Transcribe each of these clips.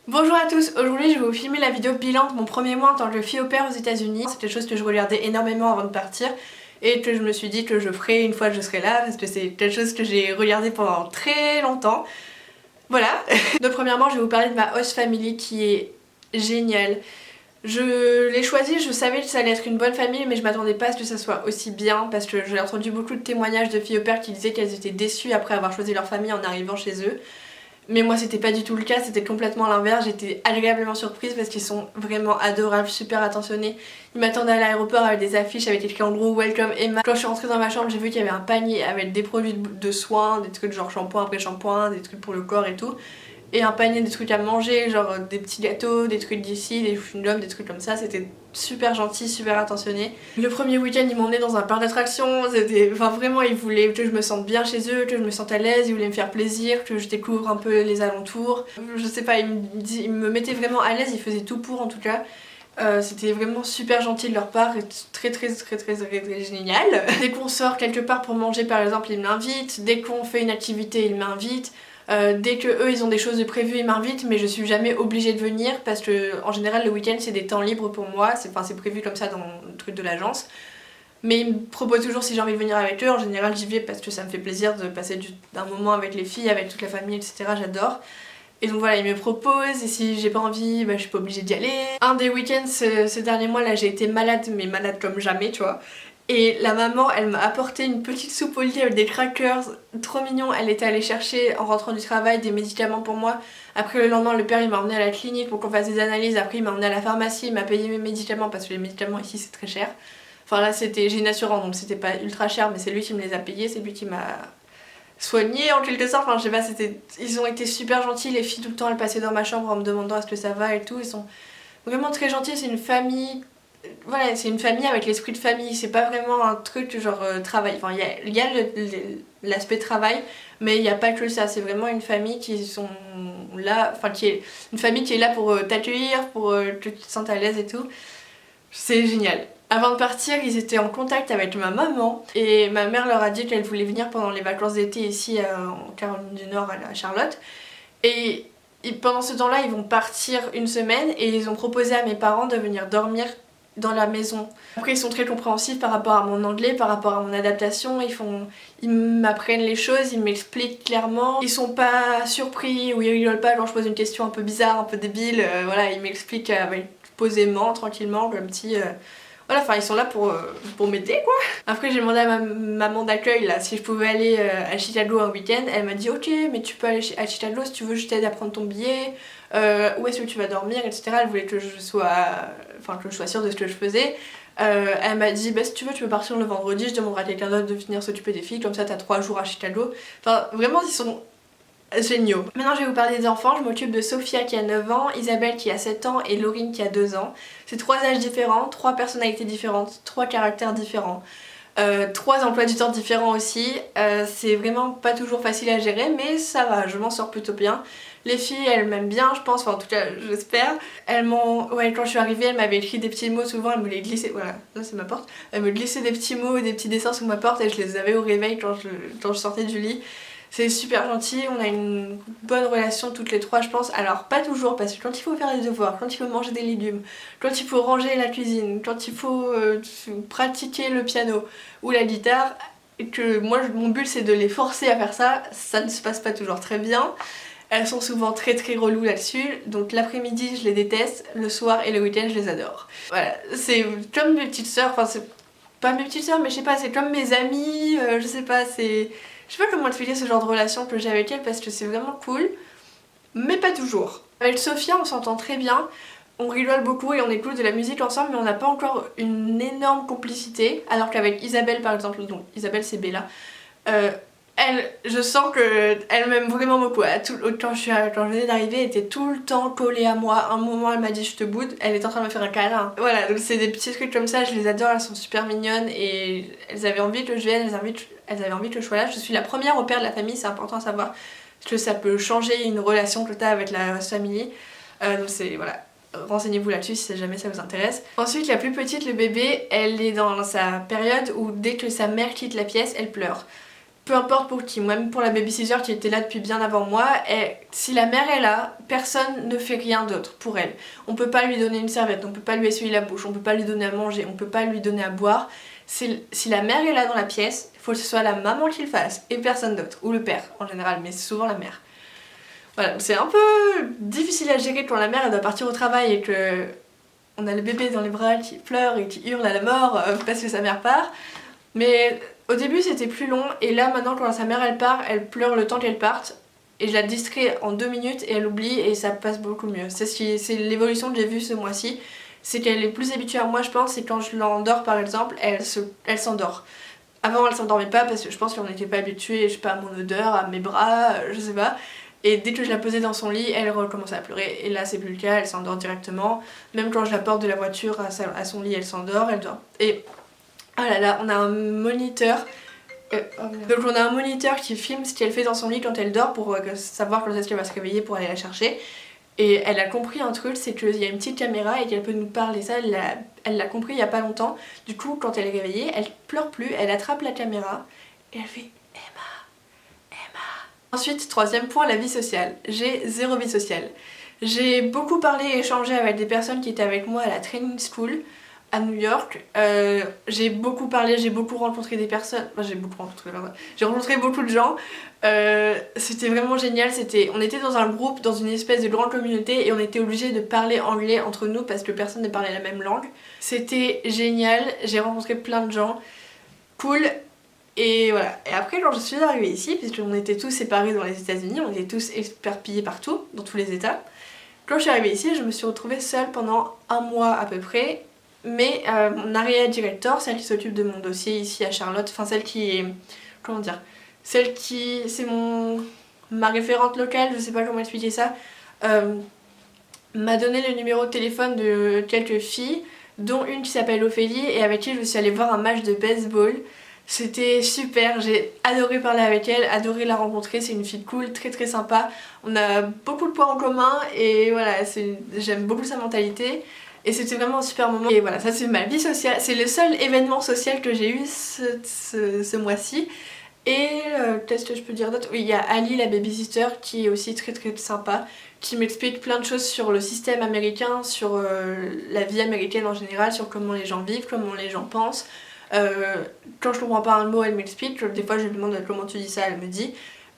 Bonjour à tous, aujourd'hui je vais vous filmer la vidéo bilan de mon premier mois en tant que fille au pair aux États-Unis. C'est quelque chose que je regardais énormément avant de partir et que je me suis dit que je ferais une fois que je serai là parce que c'est quelque chose que j'ai regardé pendant très longtemps. Voilà. Donc premièrement je vais vous parler de ma host family qui est géniale. Je l'ai choisie, je savais que ça allait être une bonne famille mais je m'attendais pas à ce que ça soit aussi bien parce que j'ai entendu beaucoup de témoignages de filles au pair qui disaient qu'elles étaient déçues après avoir choisi leur famille en arrivant chez eux. Mais moi c'était pas du tout le cas, c'était complètement l'inverse, j'étais agréablement surprise parce qu'ils sont vraiment adorables, super attentionnés. Ils m'attendaient à l'aéroport avec des affiches avec écrit en gros Welcome Emma. Quand je suis rentrée dans ma chambre j'ai vu qu'il y avait un panier avec des produits de soins, des trucs genre shampoing après shampoing, des trucs pour le corps et tout. Et un panier de trucs à manger, genre des petits gâteaux, des trucs d'ici, des chewing-gums, des trucs comme ça, c'était super gentil, super attentionné. Le premier week-end ils m'ont emmené dans un parc d'attractions, c'était... Enfin vraiment ils voulaient que je me sente bien chez eux, que je me sente à l'aise, ils voulaient me faire plaisir, que je découvre un peu les alentours. Je sais pas, ils me mettaient vraiment à l'aise, ils faisaient tout pour en tout cas. C'était vraiment super gentil de leur part et très génial. Dès qu'on sort quelque part pour manger par exemple ils m'invitent, dès qu'on fait une activité ils m'invitent. Dès que eux ils ont des choses de prévues ils m'invitent mais je suis jamais obligée de venir parce que en général le week-end c'est des temps libres pour moi, c'est prévu comme ça dans le truc de l'agence. Mais ils me proposent toujours si j'ai envie de venir avec eux, en général j'y vais parce que ça me fait plaisir de passer un moment avec les filles, avec toute la famille etc, j'adore. Et donc voilà, ils me proposent et si j'ai pas envie, bah, je suis pas obligée d'y aller. Un des week-ends ce dernier mois là j'ai été malade, mais malade comme jamais tu vois. Et la maman elle m'a apporté une petite soupe au lit avec des crackers, trop mignon. Elle était allée chercher en rentrant du travail des médicaments pour moi. Après le lendemain le père il m'a emmené à la clinique pour qu'on fasse des analyses. Après il m'a emmené à la pharmacie, il m'a payé mes médicaments parce que les médicaments ici c'est très cher. Enfin là c'était, j'ai une assurance donc c'était pas ultra cher mais c'est lui qui me les a payés, c'est lui qui m'a soigné en quelque sorte. Enfin je sais pas, ils ont été super gentils, les filles tout le temps elles passaient dans ma chambre en me demandant est-ce que ça va et tout. Ils sont vraiment très gentils, c'est une famille. Voilà, c'est une famille avec l'esprit de famille, c'est pas vraiment un truc genre travail. Enfin, il y a l'aspect travail, mais il n'y a pas que ça. C'est vraiment une famille qui sont là, enfin, qui est une famille qui est là pour t'accueillir, pour que tu te sentes à l'aise et tout. C'est génial. Avant de partir, ils étaient en contact avec ma maman et ma mère leur a dit qu'elle voulait venir pendant les vacances d'été ici en Caroline du Nord à Charlotte. Et pendant ce temps-là, ils vont partir une semaine et ils ont proposé à mes parents de venir dormir dans la maison. Après ils sont très compréhensifs par rapport à mon anglais, par rapport à mon adaptation, ils m'apprennent les choses, ils m'expliquent clairement. Ils sont pas surpris ou ils rigolent pas quand je pose une question un peu bizarre, un peu débile, voilà, ils m'expliquent posément, tranquillement, comme petit... Voilà, enfin ils sont là pour m'aider quoi. Après j'ai demandé à ma maman d'accueil là si je pouvais aller à Chicago un week-end. Elle m'a dit ok mais tu peux aller à Chicago si tu veux, je t'aide à prendre ton billet, où est-ce que tu vas dormir etc. Elle voulait que je sois sûre de ce que je faisais. Elle m'a dit bah si tu veux tu peux partir le vendredi, je demanderai à quelqu'un d'autre de venir s'occuper des filles, comme ça t'as 3 jours à Chicago. Enfin vraiment ils sont géniaux. Maintenant je vais vous parler des enfants, je m'occupe de Sophia qui a 9 ans, Isabelle qui a 7 ans et Laurine qui a 2 ans. C'est 3 âges différents, 3 personnalités différentes, 3 caractères différents. 3 emplois du temps différents aussi, c'est vraiment pas toujours facile à gérer mais ça va, je m'en sors plutôt bien. Les filles elles m'aiment bien je pense, enfin en tout cas j'espère. Elles m'ont... Ouais quand je suis arrivée elles m'avaient écrit des petits mots souvent, elles me les glissaient, voilà là c'est ma porte. Elles me glissaient des petits mots et des petits dessins sous ma porte et je les avais au réveil quand je sortais du lit. C'est super gentil, on a une bonne relation toutes les 3 je pense. Alors pas toujours parce que quand il faut faire les devoirs, quand il faut manger des légumes, quand il faut ranger la cuisine, quand il faut pratiquer le piano ou la guitare, et que moi mon but c'est de les forcer à faire ça, ça ne se passe pas toujours très bien. Elles sont souvent très reloues là-dessus, donc l'après-midi je les déteste, le soir et le week-end je les adore. Voilà, c'est comme mes petites sœurs, enfin c'est pas mes petites sœurs mais je sais pas, c'est comme mes amies, je sais pas, c'est... Je sais pas comment expliquer ce genre de relation que j'ai avec elle parce que c'est vraiment cool, mais pas toujours. Avec Sophia on s'entend très bien, on rigole beaucoup et on écoute de la musique ensemble mais on n'a pas encore une énorme complicité, alors qu'avec Isabelle par exemple, donc Isabelle c'est Bella, je sens qu'elle m'aime vraiment beaucoup. Quand je venais d'arriver, elle était tout le temps collée à moi. Un moment, elle m'a dit je te boude, elle est en train de me faire un câlin. Voilà, donc c'est des petits trucs comme ça, je les adore, elles sont super mignonnes et elles avaient envie que je vienne, elles avaient envie que je sois là. Je suis la première au pair de la famille, c'est important à savoir, parce que ça peut changer une relation que tu as avec la famille. Donc c'est, voilà, renseignez-vous là-dessus si jamais ça vous intéresse. Ensuite, la plus petite, le bébé, elle est dans sa période où dès que sa mère quitte la pièce, elle pleure. peu importe pour qui, même pour la babysitter qui était là depuis bien avant moi, si la mère est là, personne ne fait rien d'autre pour elle. On peut pas lui donner une serviette, on peut pas lui essuyer la bouche, on peut pas lui donner à manger, on peut pas lui donner à boire. Si la mère est là dans la pièce, il faut que ce soit la maman qui le fasse et personne d'autre, ou le père en général, mais c'est souvent la mère. Voilà, c'est un peu difficile à gérer quand la mère elle doit partir au travail et que on a le bébé dans les bras qui pleure et qui hurle à la mort parce que sa mère part. Mais au début c'était plus long et là maintenant quand sa mère elle part, elle pleure le temps qu'elle parte et je la distrais en 2 minutes et elle oublie et ça passe beaucoup mieux. C'est l'évolution que j'ai vue ce mois-ci. C'est qu'elle est plus habituée à moi je pense, et quand je l'endors par exemple, elle s'endort. Avant elle s'endormait pas parce que je pense qu'on n'était pas habitués, je sais pas, à mon odeur, à mes bras, je sais pas. Et dès que je la posais dans son lit, elle recommençait à pleurer. Et là c'est plus le cas, elle s'endort directement. Même quand je la porte de la voiture à son lit, elle s'endort, elle dort. Et oh là là, on a un moniteur. Donc on a un moniteur qui filme ce qu'elle fait dans son lit quand elle dort pour savoir quand est-ce qu'elle va se réveiller pour aller la chercher. Et elle a compris un truc, c'est qu'il y a une petite caméra et qu'elle peut nous parler. Ça, elle l'a compris il y a pas longtemps. Du coup, quand elle est réveillée, elle pleure plus, elle attrape la caméra et elle fait Emma, Emma. Ensuite, troisième point, la vie sociale. J'ai 0 vie sociale. J'ai beaucoup parlé et échangé avec des personnes qui étaient avec moi à la training school à New York. J'ai beaucoup parlé, j'ai beaucoup rencontré des personnes. Enfin, j'ai rencontré beaucoup de gens. C'était vraiment génial. On était dans un groupe, dans une espèce de grande communauté et on était obligés de parler anglais entre nous parce que personne ne parlait la même langue. C'était génial. J'ai rencontré plein de gens. Cool. Et voilà. Et après, quand je suis arrivée ici, puisqu'on était tous séparés dans les États-Unis, on était tous éparpillés partout, dans tous les États. Quand je suis arrivée ici, je me suis retrouvée seule pendant 1 mois à peu près. Mais mon area director, celle qui s'occupe de mon dossier ici à Charlotte, enfin celle qui est, comment dire, c'est ma référente locale, je sais pas comment expliquer ça, m'a donné le numéro de téléphone de quelques filles, dont une qui s'appelle Ophélie et avec qui je suis allée voir un match de baseball. C'était super, j'ai adoré parler avec elle, adoré la rencontrer, c'est une fille cool, très très sympa. On a beaucoup de points en commun et voilà, j'aime beaucoup sa mentalité. Et c'était vraiment un super moment. Et voilà, ça c'est ma vie sociale. C'est le seul événement social que j'ai eu ce mois-ci. Et qu'est-ce que je peux dire d'autre? Oui, il y a Ali, la babysitter, qui est aussi très très sympa, qui m'explique plein de choses sur le système américain, sur la vie américaine en général, sur comment les gens vivent, comment les gens pensent. Quand je comprends pas un mot, elle m'explique. Des fois je lui demande comment tu dis ça, elle me dit.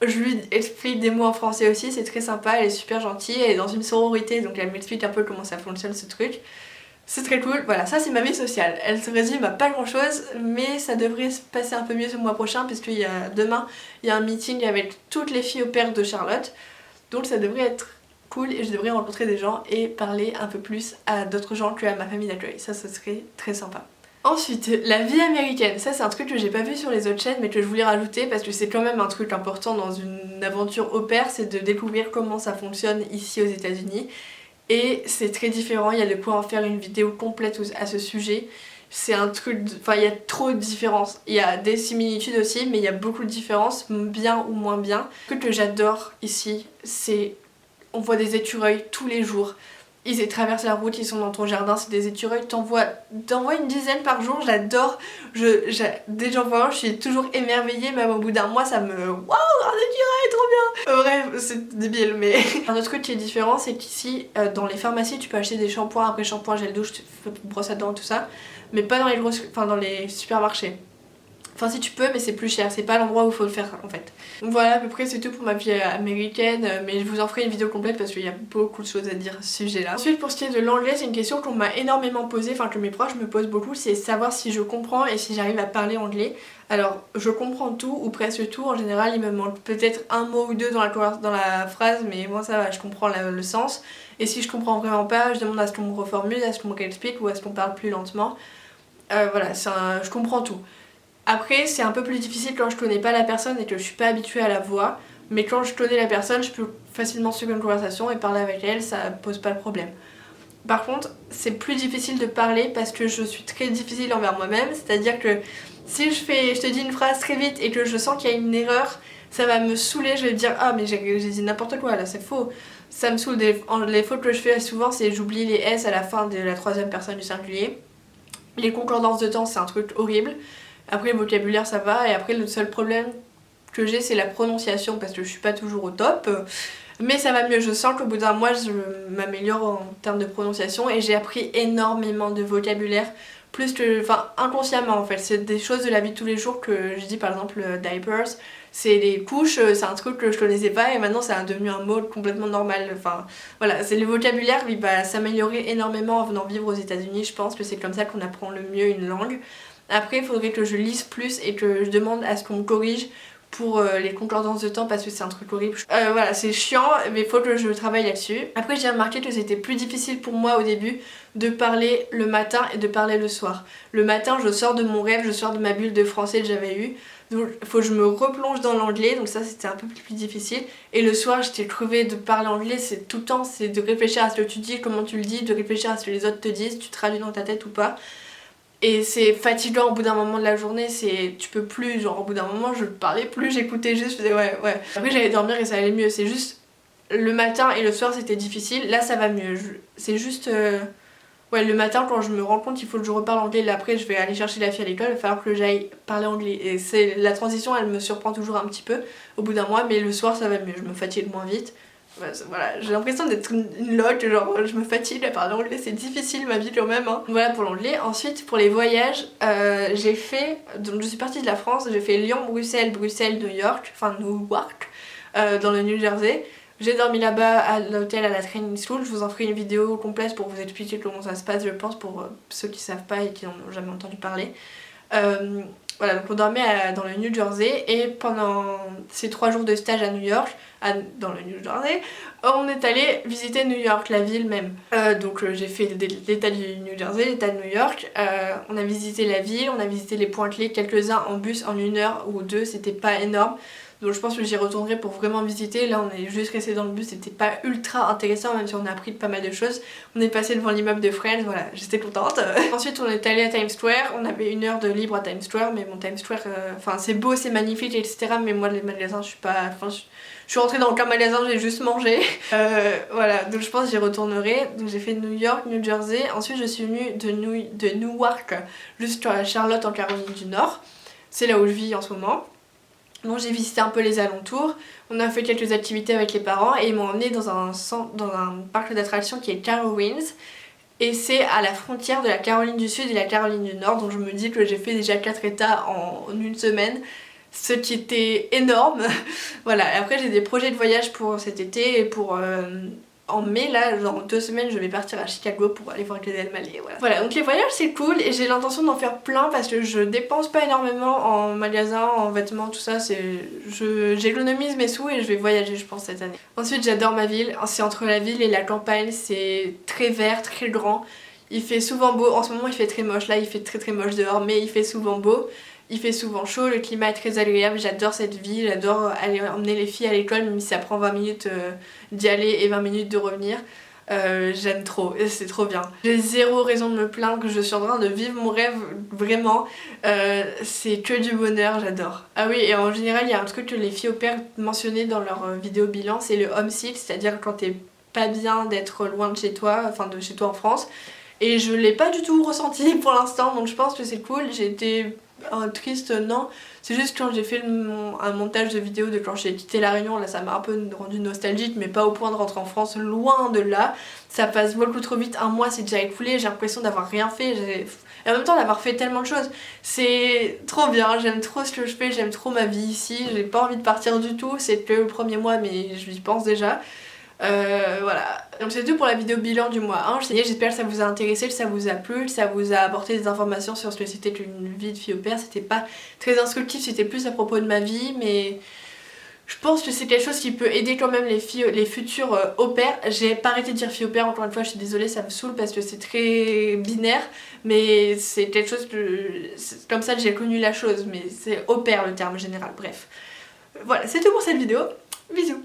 Je lui explique des mots en français aussi, c'est très sympa, elle est super gentille, elle est dans une sororité donc elle m'explique un peu comment ça fonctionne ce truc. C'est très cool, voilà, ça c'est ma vie sociale. Elle se résume à pas grand chose, mais ça devrait se passer un peu mieux ce mois prochain puisque demain il y a un meeting avec toutes les filles au pair de Charlotte. Donc ça devrait être cool et je devrais rencontrer des gens et parler un peu plus à d'autres gens que à ma famille d'accueil. Ça serait très sympa. Ensuite, la vie américaine, ça c'est un truc que j'ai pas vu sur les autres chaînes mais que je voulais rajouter parce que c'est quand même un truc important dans une aventure au pair, c'est de découvrir comment ça fonctionne ici aux États-Unis. Et c'est très différent, il y a de quoi en faire une vidéo complète à ce sujet. C'est un truc, enfin il y a trop de différences. Il y a des similitudes aussi mais il y a beaucoup de différences, bien ou moins bien. Ce que j'adore ici, c'est on voit des écureuils tous les jours. Ils traversent la route, ils sont dans ton jardin, c'est des écureuils, t'en vois une dizaine par jour, j'adore. Dès que j'en vois un, je suis toujours émerveillée, même au bout d'un mois, ça me... Waouh, un écureuil, trop bien. Bref, c'est débile, mais... Un autre truc qui est différent, c'est qu'ici, dans les pharmacies, tu peux acheter des shampoings, après shampoing, gel douche, brosse à dents, tout ça, mais pas dans les supermarchés. Enfin si tu peux mais c'est plus cher, c'est pas l'endroit où il faut le faire en fait. Donc voilà, à peu près c'est tout pour ma vie américaine, mais je vous en ferai une vidéo complète parce qu'il y a beaucoup de choses à dire à ce sujet là. Ensuite pour ce qui est de l'anglais, c'est une question qu'on m'a énormément posée, enfin que mes proches me posent beaucoup, c'est savoir si je comprends et si j'arrive à parler anglais. Alors je comprends tout ou presque tout, en général il me manque peut-être un mot ou deux dans la phrase mais moi ça va, je comprends le sens. Et si je comprends vraiment pas, je demande à ce qu'on me reformule, à ce qu'on me réexplique ou à ce qu'on parle plus lentement. Voilà, je comprends tout. Après c'est un peu plus difficile quand je connais pas la personne et que je suis pas habituée à la voix, mais quand je connais la personne je peux facilement suivre une conversation et parler avec elle, ça pose pas de problème. Par contre c'est plus difficile de parler parce que je suis très difficile envers moi-même, c'est-à-dire que si je te dis une phrase très vite et que je sens qu'il y a une erreur, ça va me saouler, je vais me dire ah mais j'ai dit n'importe quoi là, c'est faux. Ça me saoule, les fautes que je fais souvent c'est j'oublie les S à la fin de la troisième personne du singulier. Les concordances de temps c'est un truc horrible. Après le vocabulaire ça va et après le seul problème que j'ai c'est la prononciation parce que je suis pas toujours au top. Mais ça va mieux, je sens qu'au bout d'un mois je m'améliore en termes de prononciation et j'ai appris énormément de vocabulaire, plus que, enfin inconsciemment en fait, c'est des choses de la vie de tous les jours que je dis, par exemple diapers, c'est les couches, c'est un truc que je connaissais pas et maintenant c'est devenu un mot complètement normal, enfin voilà, c'est le vocabulaire, il va s'améliorer énormément en venant vivre aux États-Unis, je pense que c'est comme ça qu'on apprend le mieux une langue. Après il faudrait que je lise plus et que je demande à ce qu'on me corrige pour les concordances de temps parce que c'est un truc horrible. Voilà, c'est chiant mais faut que je travaille là-dessus. Après j'ai remarqué que c'était plus difficile pour moi au début de parler le matin et de parler le soir. Le matin je sors de mon rêve, je sors de ma bulle de français que j'avais eue, donc il faut que je me replonge dans l'anglais, donc ça c'était un peu plus difficile. Et le soir j'étais crevée de parler anglais, c'est tout le temps, c'est de réfléchir à ce que tu dis, comment tu le dis, de réfléchir à ce que les autres te disent, tu traduis dans ta tête ou pas. Et c'est fatigant au bout d'un moment de la journée, tu peux plus, genre au bout d'un moment je parlais plus, j'écoutais juste, je faisais ouais. Après j'allais dormir et ça allait mieux, c'est juste le matin et le soir c'était difficile, là ça va mieux, c'est juste... Ouais, le matin quand je me rends compte qu'il faut que je reparle anglais, là après je vais aller chercher la fille à l'école, il va falloir que j'aille parler anglais. Et la transition elle me surprend toujours un petit peu au bout d'un mois, mais le soir ça va mieux, je me fatigue moins vite. Voilà, j'ai l'impression d'être une loque, genre je me fatigue à parler anglais, c'est difficile ma vie quand même hein. Voilà pour l'anglais. Ensuite pour les voyages, j'ai fait, donc je suis partie de la France, j'ai fait Lyon, Bruxelles, New York, enfin Newark, dans le New Jersey. J'ai dormi là-bas à l'hôtel à la training school, je vous en ferai une vidéo complète pour vous expliquer comment ça se passe je pense pour ceux qui savent pas et qui n'en ont jamais entendu parler. Voilà, donc on dormait dans le New Jersey et pendant ces 3 jours de stage à New York, dans le New Jersey, on est allé visiter New York, la ville même. Donc j'ai fait l'état du New Jersey, l'état de New York, on a visité la ville, on a visité les points clés, quelques-uns en bus en 1 heure ou 2, c'était pas énorme. Donc je pense que j'y retournerai pour vraiment visiter. Là on est juste resté dans le bus, c'était pas ultra intéressant même si on a appris pas mal de choses. On est passé devant l'immeuble de Friends, voilà, j'étais contente. Ensuite on est allé à Times Square, on avait 1 heure de libre à Times Square, mais mon Times Square, enfin c'est beau, c'est magnifique etc. Mais moi les magasins je suis pas... Enfin, je suis rentrée dans aucun magasin, j'ai juste mangé. Voilà, donc je pense que j'y retournerai. Donc j'ai fait New York, New Jersey, ensuite je suis venue de Newark jusqu'à Charlotte en Caroline du Nord. C'est là où je vis en ce moment. Donc j'ai visité un peu les alentours, on a fait quelques activités avec les parents et ils m'ont emmené dans un parc d'attractions qui est Carowinds. Et c'est à la frontière de la Caroline du Sud et la Caroline du Nord, donc je me dis que j'ai fait déjà 4 états en 1 semaine, ce qui était énorme. Voilà, et après j'ai des projets de voyage pour cet été et pour... en mai là, dans 2 semaines je vais partir à Chicago pour aller voir Gad Elmaleh, voilà. Donc les voyages c'est cool et j'ai l'intention d'en faire plein parce que je dépense pas énormément en magasin, en vêtements, tout ça, j'économise mes sous et je vais voyager je pense cette année. Ensuite j'adore ma ville, c'est entre la ville et la campagne, c'est très vert, très grand, il fait souvent beau, en ce moment il fait très moche, là il fait très moche dehors mais il fait souvent beau. Il fait souvent chaud, le climat est très agréable, j'adore cette vie, j'adore aller emmener les filles à l'école même si ça prend 20 minutes d'y aller et 20 minutes de revenir. J'aime trop, c'est trop bien. J'ai zéro raison de me plaindre, je suis en train de vivre mon rêve, vraiment. C'est que du bonheur, j'adore. Ah oui, et en général il y a un truc que les filles au père mentionnaient dans leur vidéo bilan, c'est le homesick, c'est-à-dire quand t'es pas bien d'être loin de chez toi, enfin de chez toi en France. Et je l'ai pas du tout ressenti pour l'instant, donc je pense que c'est cool. J'ai été triste, non, c'est juste quand j'ai fait un montage de vidéo de quand j'ai quitté la Réunion, là ça m'a un peu rendu nostalgique mais pas au point de rentrer en France, loin de là. Ça passe beaucoup trop vite, 1 mois c'est déjà écoulé, j'ai l'impression d'avoir rien fait et en même temps d'avoir fait tellement de choses. C'est trop bien, j'aime trop ce que je fais, j'aime trop ma vie ici, j'ai pas envie de partir du tout, c'est que le 1er mois mais je y pense déjà. Voilà, donc c'est tout pour la vidéo bilan du mois 1. J'espère que ça vous a intéressé, que ça vous a plu, que ça vous a apporté des informations sur ce que c'était qu'une vie de fille au père. C'était pas très instructif, c'était plus à propos de ma vie, mais je pense que c'est quelque chose qui peut aider quand même les futurs au pair. J'ai pas arrêté de dire fille au père, encore une fois je suis désolée, ça me saoule parce que c'est très binaire, mais c'est quelque chose que... comme ça que j'ai connu la chose, mais c'est au pair le terme général, bref. Voilà, c'est tout pour cette vidéo, bisous.